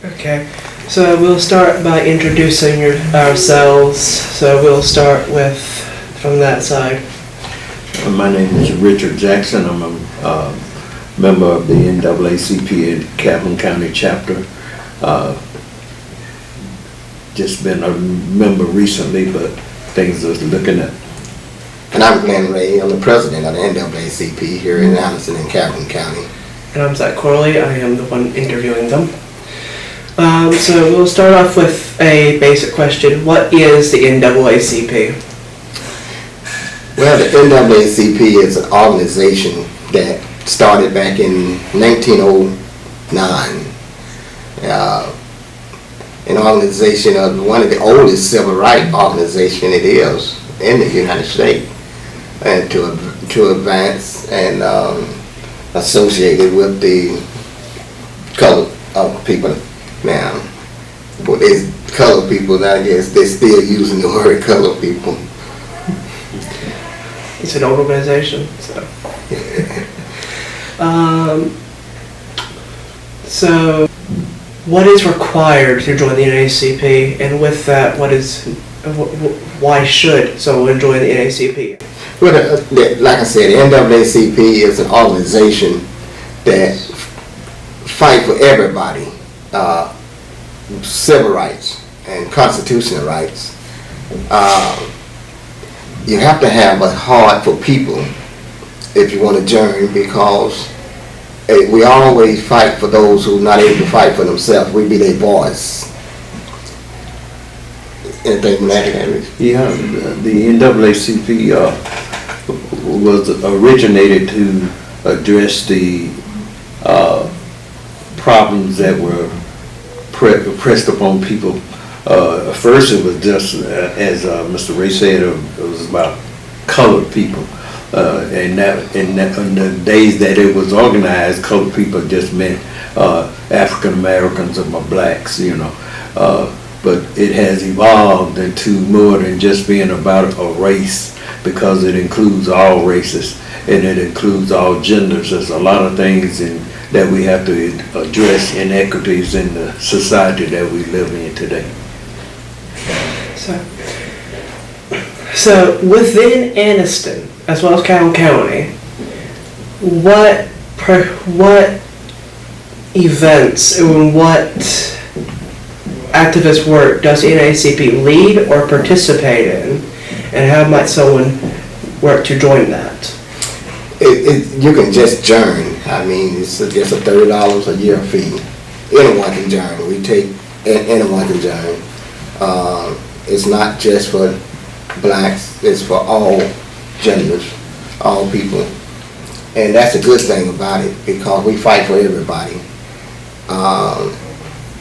Okay, so we'll start by introducing ourselves. So we'll start with from that side. My name is Richard Jackson. I'm a member of the NAACP in Calhoun County chapter. Just been a member recently, but things are looking up. And I'm Glen Ray. I'm the president of the NAACP here in Anderson and Calhoun County. And I'm Zack Corley. I am the one interviewing them. So we'll start off with a basic question. What is the NAACP? Well, the NAACP is an organization that started back in 1909. An organization of one of the oldest civil rights organizations it is in the United States, and to advance and associated with the colored people now. But it's colored people, I guess they're still using the word colored people. It's an old organization, so. So, what is required to join the NAACP, and with that, why should someone join the NAACP? Well, like I said, the NAACP is an organization that fight for everybody, civil rights and constitutional rights. You have to have a heart for people if you want to join, because we always fight for those who are not able to fight for themselves. We be their voice. Anything from that, Henry? Yeah, the NAACP was originated to address the problems that were pressed upon people. First, it was just, as Mr. Ray said, it was about colored people. And in the days that it was organized, colored people just meant African Americans or blacks, you know. But it has evolved into more than just being about a race, because it includes all races and it includes all genders. There's a lot of things that we have to address, inequities in the society that we live in today. So within Anniston, as well as Calhoun County, what events and what activist work does the NAACP lead or participate in, and how might someone work to join that? You can just join. I mean, it's just a $30 a year fee. Anyone can join. Anyone can join. It's not just for blacks, it's for all genders, all people. And that's a good thing about it, because we fight for everybody.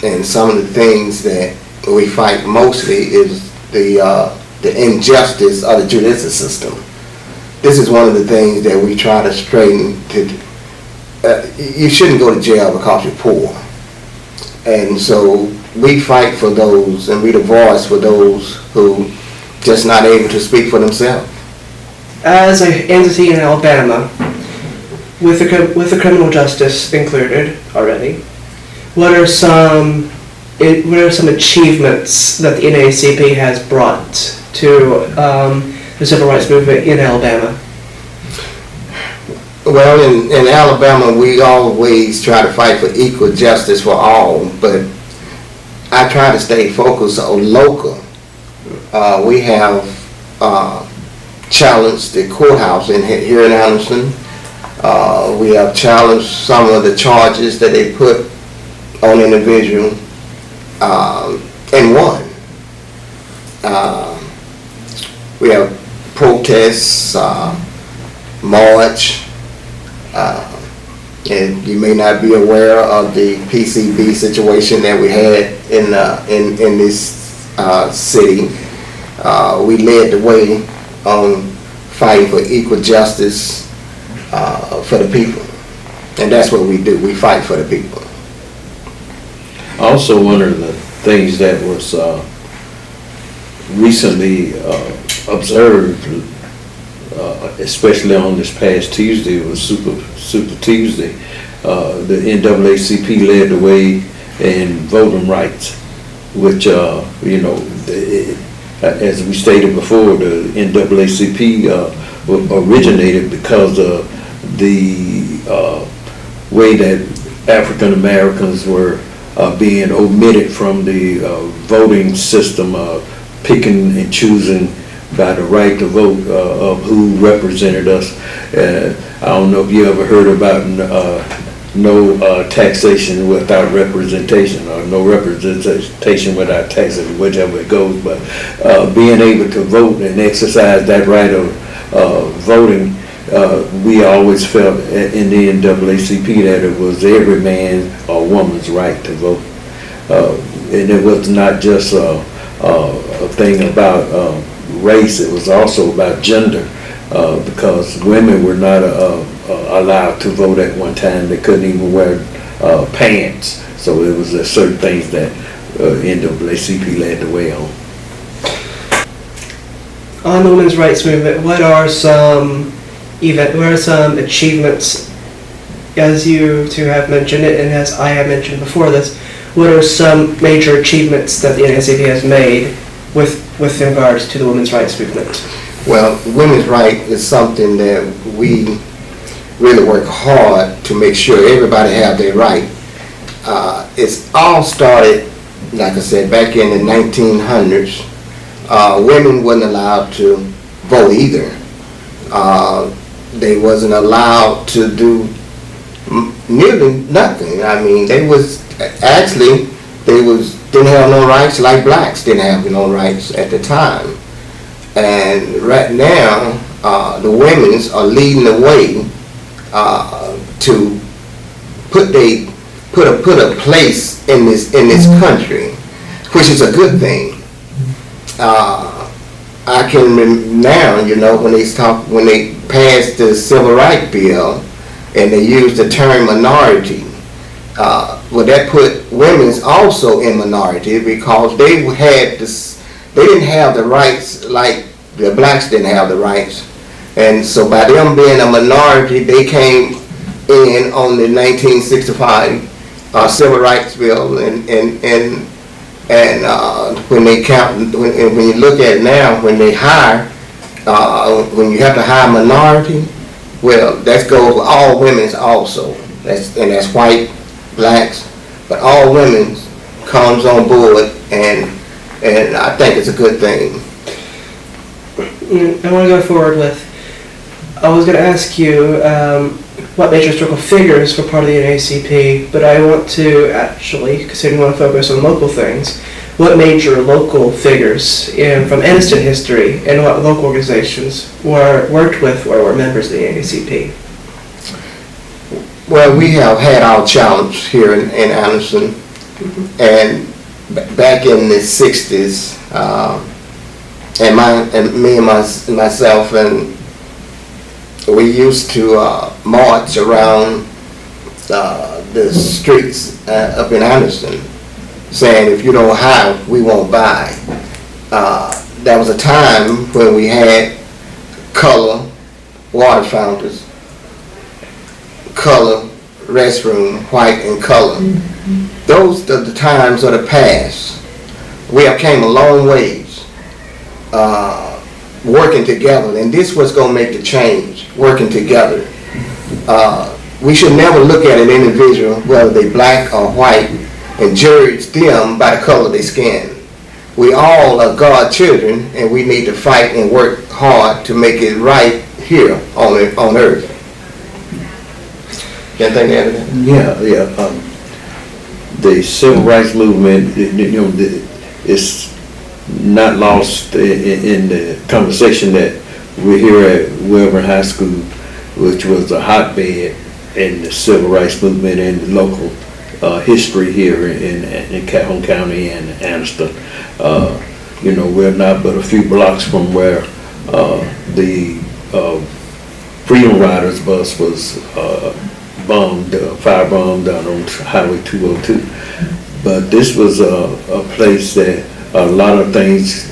And some of the things that we fight mostly is the injustice of the judicial system. This is one of the things that we try to straighten. You shouldn't go to jail because you're poor. And so we fight for those, and we the voice for those who just not able to speak for themselves. As an entity in Alabama, with the criminal justice included already, what are some achievements that the NAACP has brought to the civil rights movement in Alabama? Well, in Alabama, we always try to fight for equal justice for all, but I try to stay focused on local. We have challenged the courthouse here in Anderson. We have challenged some of the charges that they put on individual and won. We have protests, march, and you may not be aware of the PCB situation that we had in this city. We led the way on fighting for equal justice for the people, and that's what we do. We fight for the people. Also, one of the things that was recently observed, especially on this past Tuesday, was Super Tuesday. The NAACP led the way and voting rights, which, as we stated before, the NAACP originated because of the way that African Americans were being omitted from the voting system, picking and choosing by the right to vote of who represented us. I don't know if you ever heard about no taxation without representation, or no representation without taxes, whichever it goes. But being able to vote and exercise that right of voting, we always felt in the NAACP that it was every man or woman's right to vote. And it was not just a thing about race, it was also about gender, because women were not allowed to vote at one time. They couldn't even wear pants. So it was certain things that NAACP led the way on. On the women's rights movement, what are some achievements, as you two have mentioned it, and as I have mentioned before this, what are some major achievements that the NAACP has made with regards to the women's rights movement? Well, women's rights is something that we really work hard to make sure everybody have their right. It's all started, like I said, back in the 1900s. Women wasn't allowed to vote either. They wasn't allowed to do nearly nothing. I mean, didn't have no rights, like blacks didn't have no rights at the time. And right now, the women's are leading the way to put a place in this country, which is a good thing. I can remember now, when they passed the Civil Rights Bill and they used the term minority. Well, that put women's also in minority because they didn't have the rights like the blacks didn't have the rights. And so by them being a minority, they came in on the 1965 Civil Rights Bill, and when you look at it now, when they hire, when you have to hire minority, well, that goes for all women's also. That's white, blacks, but all women comes on board, and I think it's a good thing. I want to go forward with, I was going to ask you what major historical figures were part of the NAACP, but I want to actually, considering we want to focus on local things, what major local figures from Anniston history and what local organizations worked with or were members of the NAACP? Well, we have had our challenge here in Anniston, and back in the 60s, and me and myself, and we used to march around the streets up in Anniston, saying, if you don't have, we won't buy. There was a time when we had color water fountains, color restroom, white and color. Those are the times of the past. We have came a long ways working together, and this was going to make the change, working together. We should never look at an individual, whether they black or white, and judge them by the color of their skin. We all are God's children, and we need to fight and work hard to make it right here on earth. Can I think of that? Yeah. The civil rights movement, it's not lost in the conversation that we're here at Wilburn High School, which was a hotbed in the civil rights movement and local history here in Calhoun County and Anniston. We're not but a few blocks from where the Freedom Riders bus was firebombed down on Highway 202. But this was a place that a lot of things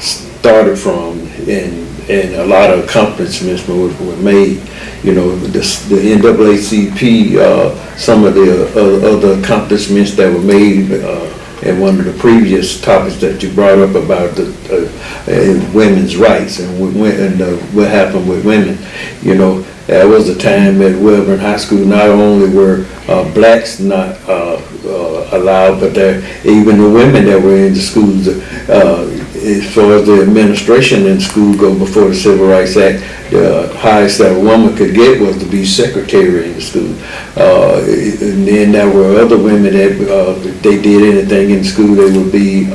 started from, and and a lot of accomplishments were made. You know, the NAACP, some of the other accomplishments that were made, and one of the previous topics that you brought up about the women's rights and what happened with women. You know, there was a time at Wellborn High School, not only were blacks not allowed, but even the women that were in the schools, as far as the administration in school go before the Civil Rights Act, the highest that a woman could get was to be secretary in the school. And then there were other women that if they did anything in school, they would be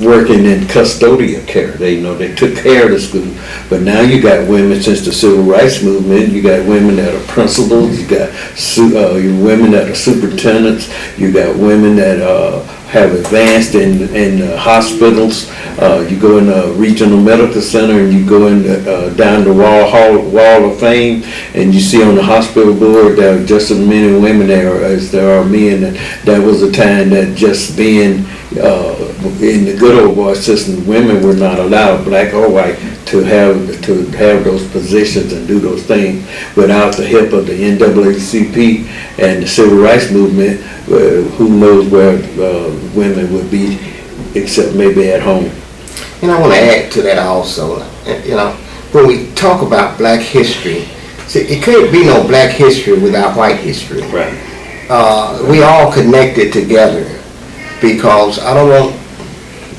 working in custodial care. They took care of the school. But now you got women, since the Civil Rights Movement, you got women that are principals, you got women that are superintendents, you got women that have advanced in hospitals. You go in a regional medical center and you go in down the wall of fame, and you see on the hospital board there are just as many women there as there are men. And that was a time that just being in the good old boy system, women were not allowed, black or white, to have those positions and do those things without the help of the NAACP and the Civil Rights Movement. Who knows where women would be, except maybe at home. And I want to add to that also. You know, when we talk about black history, see, it can't be no black history without white history. Right. We all connected together, because I don't want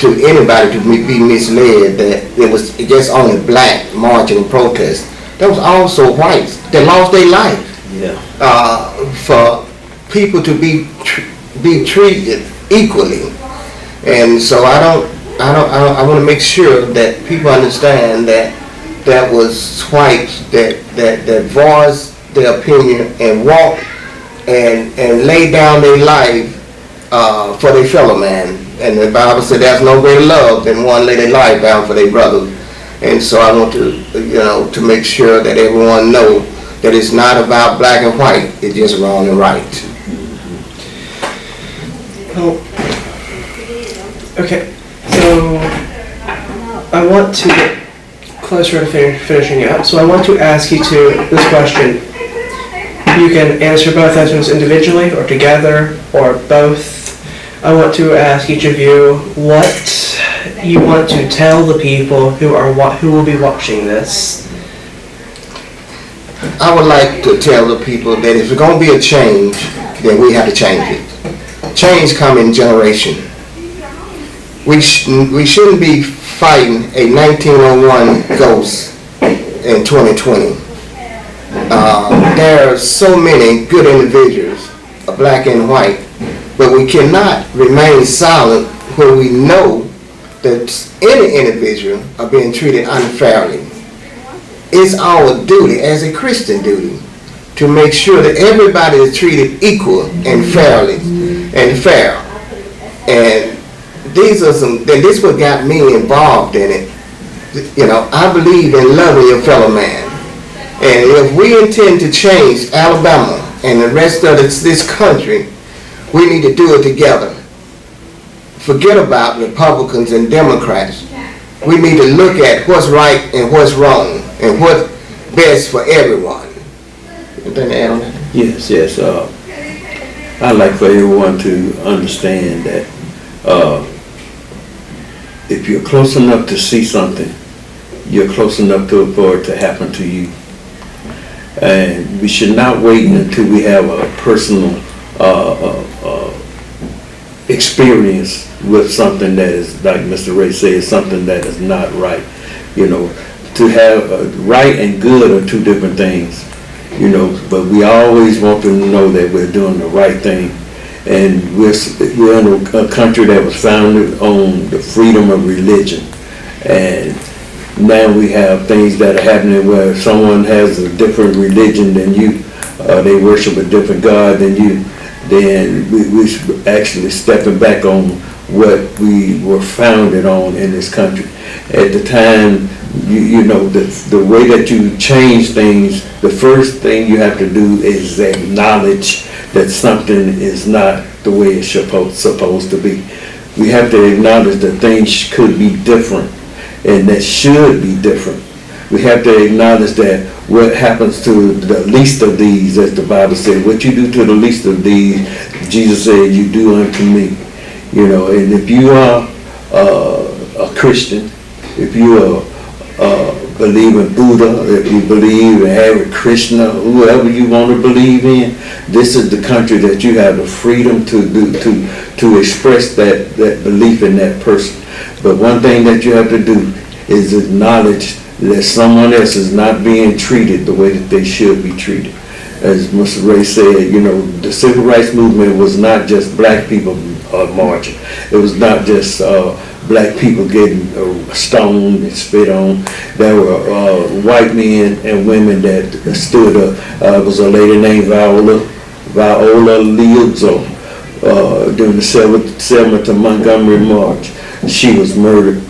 anybody to be misled that it was just only black marching and protest. There was also whites that lost their life. Yeah. For people to be treated equally. And so I want to make sure that people understand that that was whites that voiced their opinion and walked and laid down their life for their fellow man. And the Bible said there's no greater love than one lay their life down for their brother. And so I want to, to make sure that everyone know that it's not about black and white, it's just wrong and right. Well, okay, so I want to get closer to finishing out. So I want to ask you this question. You can answer both answers individually or together or both. I want to ask each of you what you want to tell the people who will be watching this. I would like to tell the people that if there's going to be a change, then we have to change it. Change comes in generation. We shouldn't be fighting a 1901 ghost in 2020. There are so many good individuals, black and white, but we cannot remain silent when we know that any individual are being treated unfairly. It's our duty as a Christian duty to make sure that everybody is treated equal and fairly and fair. And this is what got me involved in it. I believe in loving your fellow man. And if we intend to change Alabama and the rest of this country, we need to do it together. Forget about Republicans and Democrats. We need to look at what's right and what's wrong and what's best for everyone. Anything to add on that? Yes. I'd like for everyone to understand that if you're close enough to see something, you're close enough for it to happen to you. And we should not wait until we have a personal experience with something that is, like Mr. Ray said, something that is not right. To have right and good are two different things. But we always want to know that we're doing the right thing. And we're in a country that was founded on the freedom of religion. And now we have things that are happening where someone has a different religion than you, they worship a different God than you, then we're actually stepping back on what we were founded on in this country. At the time, the way that you change things, the first thing you have to do is acknowledge that something is not the way it's supposed to be. We have to acknowledge that things could be different. and that should be different. We have to acknowledge that what happens to the least of these, as the Bible said, what you do to the least of these, Jesus said, you do unto me. You know, and if you are a Christian, if you believe in Buddha, if you believe in Hare Krishna, whoever you want to believe in, this is the country that you have the freedom to express that belief in that person. But one thing that you have to do is acknowledge that someone else is not being treated the way that they should be treated. As Mr. Ray said, you know, the civil rights movement was not just black people marching. It was not just black people getting stoned and spit on. There were white men and women that stood up. There was a lady named Viola Liuzzo during the Selma to Montgomery March. She was murdered,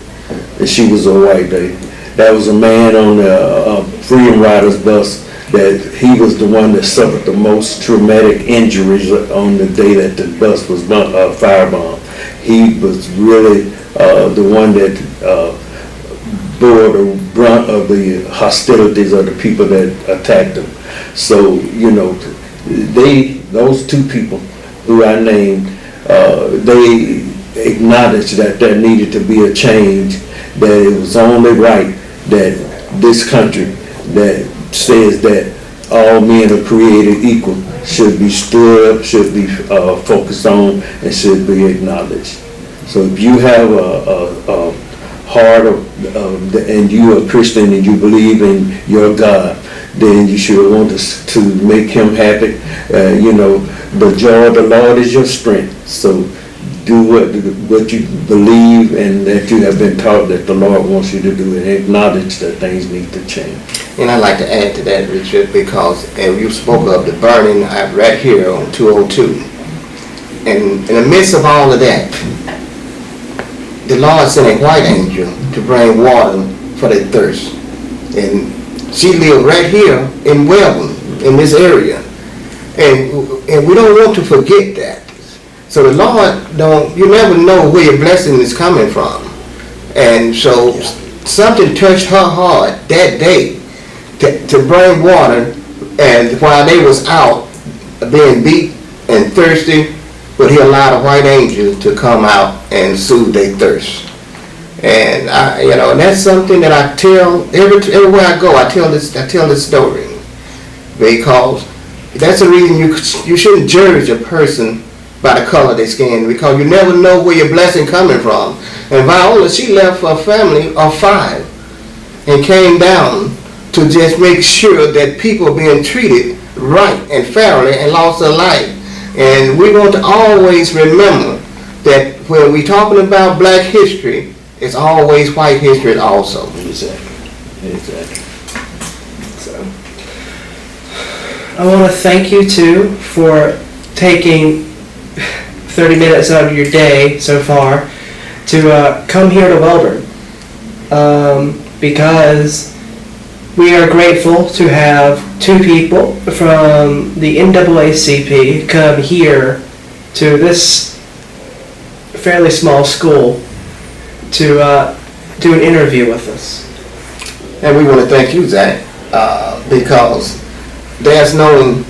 and she was a white lady. There was a man on the Freedom Riders bus that he was the one that suffered the most traumatic injuries on the day that the bus was firebombed. He was really the one that bore the brunt of the hostilities of the people that attacked him. So, you know, those two people who I named, they acknowledged that there needed to be a change, that it was only right that this country that says that all men are created equal should be stood up, should be focused on, and should be acknowledged. So if you have a heart and you are a Christian and you believe in your God, then you should want to make him happy. You know, the joy of the Lord is your strength. So do what you believe and that you have been taught that the Lord wants you to do, and acknowledge that things need to change. And I'd like to add to that, Richard, because you spoke of the burning right here on 202. And in the midst of all of that, the Lord sent a white angel to bring water for their thirst. And she lived right here in Welborn, in this area. And we don't want to forget that. So the Lord you never know where your blessing is coming from. And so something touched her heart that day to bring water, and while they was out being beat and thirsty, but he allowed a white angel to come out and soothe their thirst. And that's something that I tell everywhere I go. I tell this story, because that's the reason you shouldn't judge a person by the color of their skin, because you never know where your blessing coming from. And Viola, she left a family of 5 and came down to just make sure that people are being treated right and fairly and lost their life. And we want to always remember that when we're talking about black history, it's always white history also. Exactly. So, I want to thank you too for taking 30 minutes out of your day so far to come here to Welborn, because we are grateful to have 2 people from the NAACP come here to this fairly small school to do an interview with us. And we want to thank you, Zack, because there's no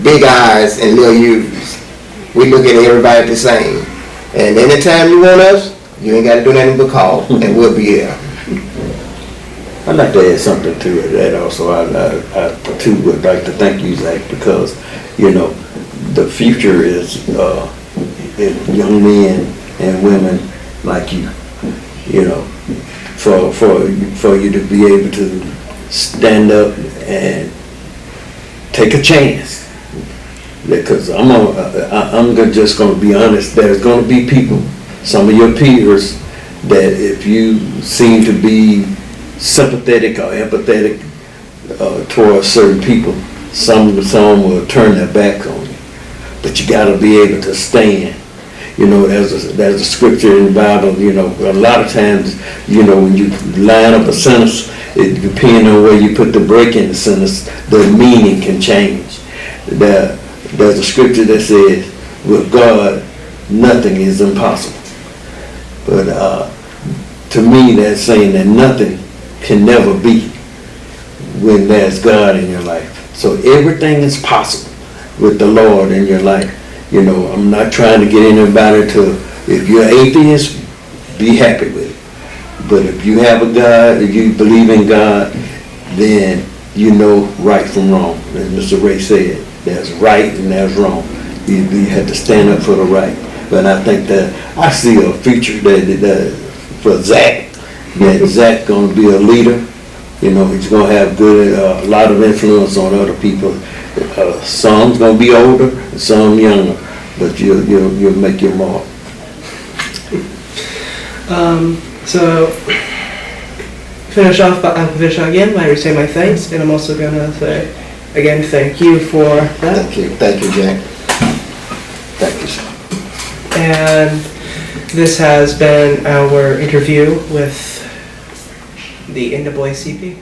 big eyes and little U's. We look at everybody the same. And anytime you want us, you ain't got to do nothing but call, and we'll be here. I'd like to add something to that also. I too would like to thank you, Zack, because, you know, the future is young men and women like you. You know, for you to be able to stand up and take a chance. Because I'm just going to be honest. There's going to be people, some of your peers, that if you seem to be sympathetic or empathetic towards certain people, some will turn their back on you. But you got to be able to stand. You know, there's a scripture in the Bible. You know, a lot of times, you know, when you line up a sentence, it depending on where you put the break in the sentence, the meaning can change. There's a scripture that says, with God, nothing is impossible. But to me, that's saying that nothing can never be when there's God in your life. So everything is possible with the Lord in your life. You know, I'm not trying to get anybody to, if you're atheist, be happy with it. But if you have a God, if you believe in God, then you know right from wrong. As Mr. Ray said, there's right and there's wrong. You have to stand up for the right. But I think that I see a future that for Zack, that Zack gonna be a leader. You know, he's gonna have good, a lot of influence on other people. Some's gonna be older, and some younger, but you'll make your mark. So, finish off again by saying my thanks, and I'm also gonna say again thank you for that. Thank you, Jack. Thank you, sir. And this has been our interview with the NAACP.